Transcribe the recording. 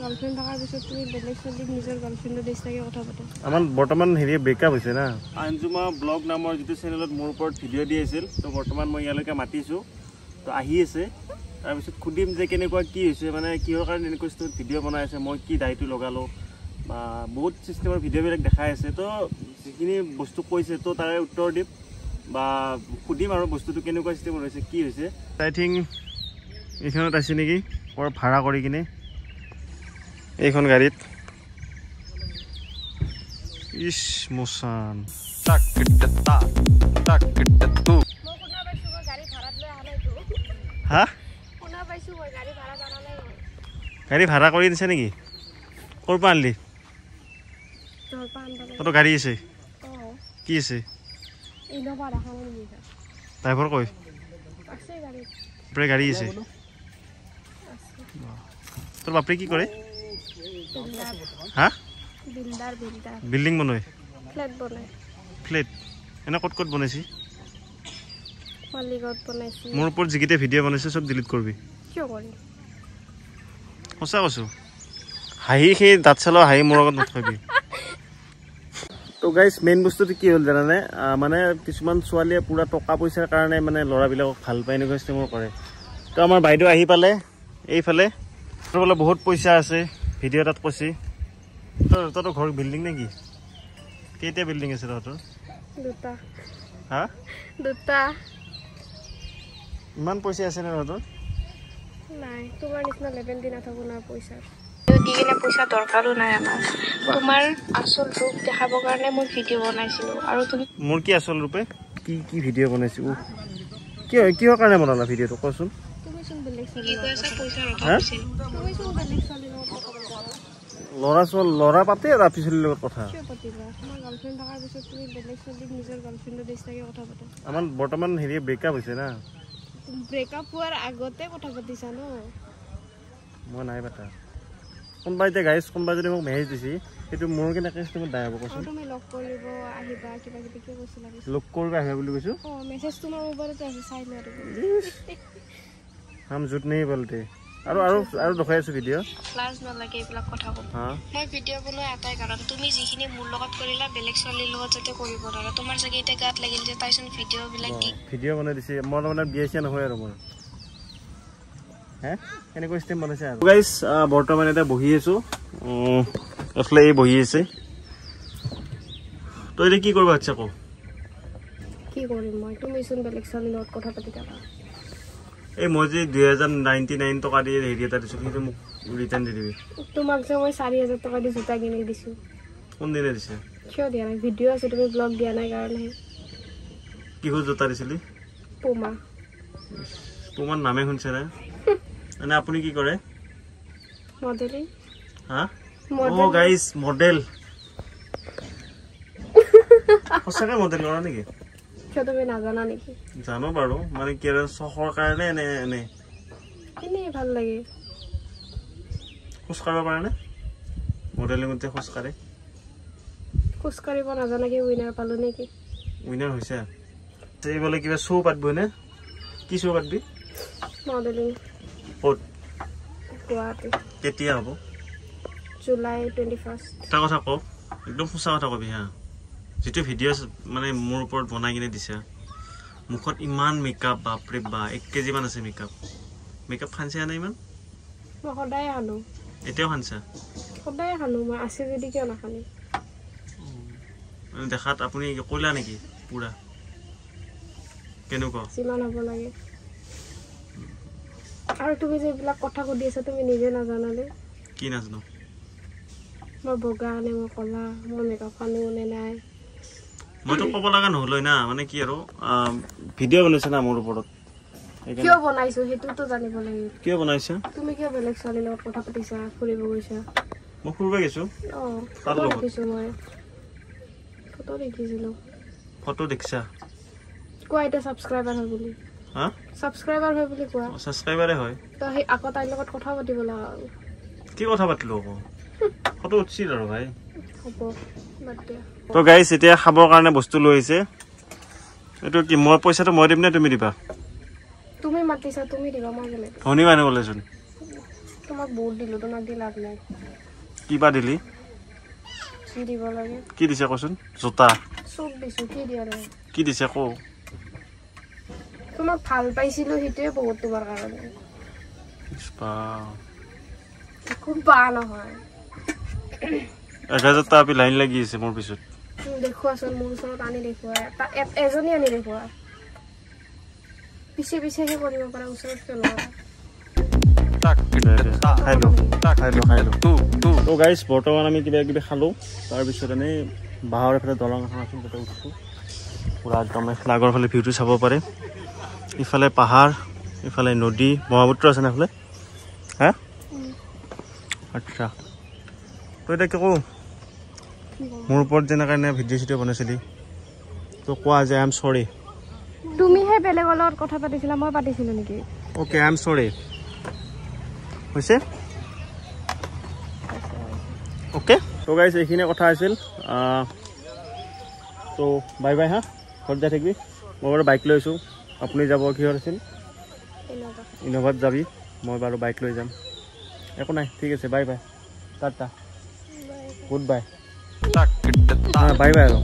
Girlfriend থাকাৰ পিছত তুমি বেলেগ ছোৱালীক নিজৰ গাৰ্লফ্ৰেন্ডৰ নিচিনাকৈ কথা পাতা আমাৰ বৰ্তমান হেৰি ব্ৰেকআপ হৈছে না আঞ্জুমা ব্লগ নামৰ যিটো চেনেলত মোৰ ওপৰত ভিডিঅ' দি আছিল তো বৰ্তমান মই ইয়ালৈকে মাতিছোঁ তো আহি আছে তাৰপিছত সুধিম যে কেনেকুৱা কি হৈছে মানে কিহৰ কাৰণে এনেকুৱা ভিডিঅ' বনাই আছে মই কি দায়িত্ব লগালোঁ বা বহুত চিষ্টেমৰ ভিডিঅ'বিলাক দেখাই আছে তো যিখিনি বস্তু কৈছে তো তাৰে উত্তৰ দিম বা সুধিম আৰু বস্তুটো কেনেকুৱা চিষ্টেমৰ হৈছে কি হৈছে আই থিংক এইখনত আছে নেকি বৰ ভাড়া কৰি কিনে এইখন গাড়ীত ইস মোসান হা গাড়ী ভাড়া কৰি দিছে নেকি ক'ৰ পৰা আনিলি তোৰ গাড়ী আছে কি আছে ড্ৰাইভাৰ কৈ গাড়ী আছে তোৰ বাপৰে কি কৰে হা বিল্ডিং বনায় ফ্লেট এনে ক'ত ক'ত বনাইছি মোৰ ওপৰত যিকেইটা ভিডিঅ' বনাইছে চব ডিলিট কৰিবি সঁচা কৈছোঁ হাঁহি সেই দাঁত চালো হাঁহি মোৰ আগত নথবি তো গাইজ মেইন বস্তুটো কি হ'ল জানানে মানে কিছুমান ছোৱালীয়ে পূৰা টকা পইচাৰ কাৰণে মানে ল'ৰাবিলাকক ভাল পায় এনেকুৱা চিষ্টেমৰ কৰে তো আমাৰ বাইদেউ আহি পালে এইফালে তোৰ বোলে বহুত পইচা আছে ভিডিঅ' এটাত কৈছি তহঁতৰ ঘৰ বিল্ডিং নে কি কেইটা বিল্ডিং আছে তহঁতৰ দুটা হা দুটা ইমান পইচা আছে নে তহঁতৰ নাই তোমাৰ নিচিনা লেভেল দি নাথাকো না পইচা দি কিনে পইচা দৰকাৰো নাই আমাৰ তোমাৰ আচল ৰূপ দেখাবৰ কাৰণে মই ভিডিঅ' বনাইছিলোঁ আৰু তুমি মোৰ কি আচল ৰূপে কি কি ভিডিঅ' বনাইছোঁ কিহৰ কাৰণে বনালা ভিডিঅ'টো কচোন ল'ৰা পাতে ৰাতি চলিৰ লগত কথা আমাৰ বৰ্তমান হেৰি ব্ৰেকআপ হৈছে না ব্ৰেকআপ হোৱাৰ আগতে কথা পাতিছা ন মই নাই পাতা কোনোবা এতিয়া গাইজ কোনোবা যদি মোক মেছেজ দিছে সেইটো মোৰ কেনেকৈ চিষ্টেমত দায় হ'ব কৈছোঁ তুমি লগ কৰিব আহিবা কিবা কিবি কি কৈছিলা লগ কৰিব আহিবা বুলি কৈছোঁ মেছেজ তোমাৰ মোবাইলতে আছে চাই লোৱা হাম জুট নেই বলতে আৰু দেখাই আছোঁ ভিডিঅ' ক্লাছ নালাগে এইবিলাক কথা ক'ব মই ভিডিঅ' বনোৱা এটাই কাৰণ তুমি যিখিনি মোৰ লগত কৰিলা বেলেগ ছোৱালীৰ লগত যাতে কৰিব নোৱাৰা তোমাৰ চাগে এতিয়া গাত লাগিল যে তাইচোন ভিডিঅ' বনাই দিছে মই তাৰমানে বিয়া চিয়া নহয় আৰু মোৰ হে এনেকুৱা ষ্টেম বনাইছে আৰু গাইজ বৰ্তমান এতিয়া বহি আছোঁ এফালে এই বহি আছে তই এতিয়া কি কৰিব আচ্ছা কওঁ কি কৰিম মই তুমিচোন বেলেগ ছোৱালীৰ লগত কথা পাতি থাকা এই মই যে 2099 টকা দি হেৰি এটা দিছোঁ সেইটো মোক ৰিটাৰ্ণ দি দিবি তোমাক যে মই 4000 টকা দি জোতা কিনি দিছোঁ কোনদিনে দিছে কিয় দিয়া নাই ভিডিঅ' আছে তুমি ব্লগ দিয়া নাই কাৰণে কিহৰ জোতা দিছিলি পুমাৰ নামে শুনিছে নাই মানে আপুনি কি কৰে মডেলিং হা ও গাইস মডেল সঁচাকৈ মডেল কৰা নেকি কিয় তুমি নাজানা নেকি জানো বাৰু মানে কি চখৰ কাৰণে এনে ভাল লাগে খোজ কাঢ়িব পাৰে নে মডেলিঙতে খোজ কাঢ়িব নাজানাকে উইনাৰ পালো নেকি উইনাৰ হৈছে এইফালে কিবা শ্ব' পাতবই নে কি শ্ব' পাতবি মডেলিং ক'ত গুৱাহাটী কেতিয়া হ'ব জুলাই 21 এটা কথা কওক একদম সঁচা কথা কবি হা যিটো ভিডিঅ' মানে মোৰ ওপৰত বনাই কিনে দিছে মুখত ইমান মেকআপ বাপৰে বা 1 কেজি মান আছে মেকআপ খানছে নাই ইমান মই সদায় খানো এতিয়াও খানছা সদায় খানো মই আছে যদি কিয় নাখানি মানে দেখাত আপুনি কইলা নেকি পুৰা কেনেকুৱা যিমান হ'ব লাগে আৰু তুমি যে এইবিলাক কথা কৈ আছা তুমি নিজে নাজানানে কি নাজানো মই বগা নে মই কলা মই মেকআপ খানো নে নাই মইতো ক'ব লগা নহ'লই না মানে কি আৰু ভিডিঅ' বনাইছে না মোৰ ওপৰত কিয় বনাইছো সেইটোতো জানিব লাগে কিয় বনাইছা তুমি কিয় বেলেগ ছোৱালীৰ লগত কথা পাতিছা ফুৰিব গৈছা মই ফুৰিব গৈছো ফটো দেখিছো মই ফটো দেখিছিলো ফটো দেখিছা কোৱা এটা সাবস্ক্ৰাইবাৰ হয় বুলি হা সাবস্ক্ৰাইবাৰ হয় বুলি কোৱা সাবস্ক্ৰাইবাৰে হয় তো সেই আকৌ তাইৰ লগত কথা পাতিব লগা কি কথা পাতিলো আকৌ ফটো উঠিছিল আৰু ভাই হ'ব বাদ তো গাইস এতিয়া খাবৰ কাৰণে বস্তু লৈ আহিছে এইটো কি মই পইচাটো মই দিম নে তুমি দিবা তুমি মাতিছা তুমি দিবা মই গলে ধনী মানুহ ওলাইছোন তোমাক বহুত দিলো, তোমাক দি লাভ নাই। কিবা দিলি? কি দিব লাগে? কি দিছে কচোন? জোতা চব দিছো, কি দিয়া নাই? কি দিছে কো? তোমাক ভাল পাইছিলো, সেইটোৱে বহুত তোমাৰ কাৰণে। খুব বেয়া নহয়। 1000 টকা লাইন লাগি আছে মোৰ পিছত। দেখুৱাচোন মোৰ ওচৰত আনি দেখুৱা, এজনী আনি দেখুৱা। পিছে পিছেহে কৰিব পাৰা, ওচৰত কিয় নোৱাৰা? তো গাইজ বৰ্তমান আমি কিবা কিবি খালোঁ, তাৰপিছত এনেই বাঁহৰ এফালে দলং এখন আছিল, তাতে উঠিছোঁ। পূৰা একদম লাগৰ ফালে ভিউটো চাব পাৰে। ইফালে পাহাৰ, ইফালে নদী, ব্ৰহ্মপুত্ৰ আছে না এইফালে। হা আচ্ছা, তই এতিয়া কি কওঁ? মোৰ ওপৰত যেনেকৈ ভিডিঅ' চিডিঅ' বনাইছিলি, তো কোৱা যে আই এম চৰি। তুমিহে বেলেগৰ লগত কথা পাতিছিলা, মই পাতিছিলোঁ নেকি? অ'কে, আই এম চৰি হৈছে। অ'কে, তো গাইজ এইখিনিয়ে কথা আছিল। তো বাই বাই হা, ঘৰত যাই থাকিবি। মই বাৰু বাইক লৈছোঁ, আপুনি যাব কিহত আছিল? ইন'ভাত যাবি, মই বাৰু বাইক লৈ যাম। একো নাই, ঠিক আছে, bye bye, Tata, good bye, bye bye আৰু।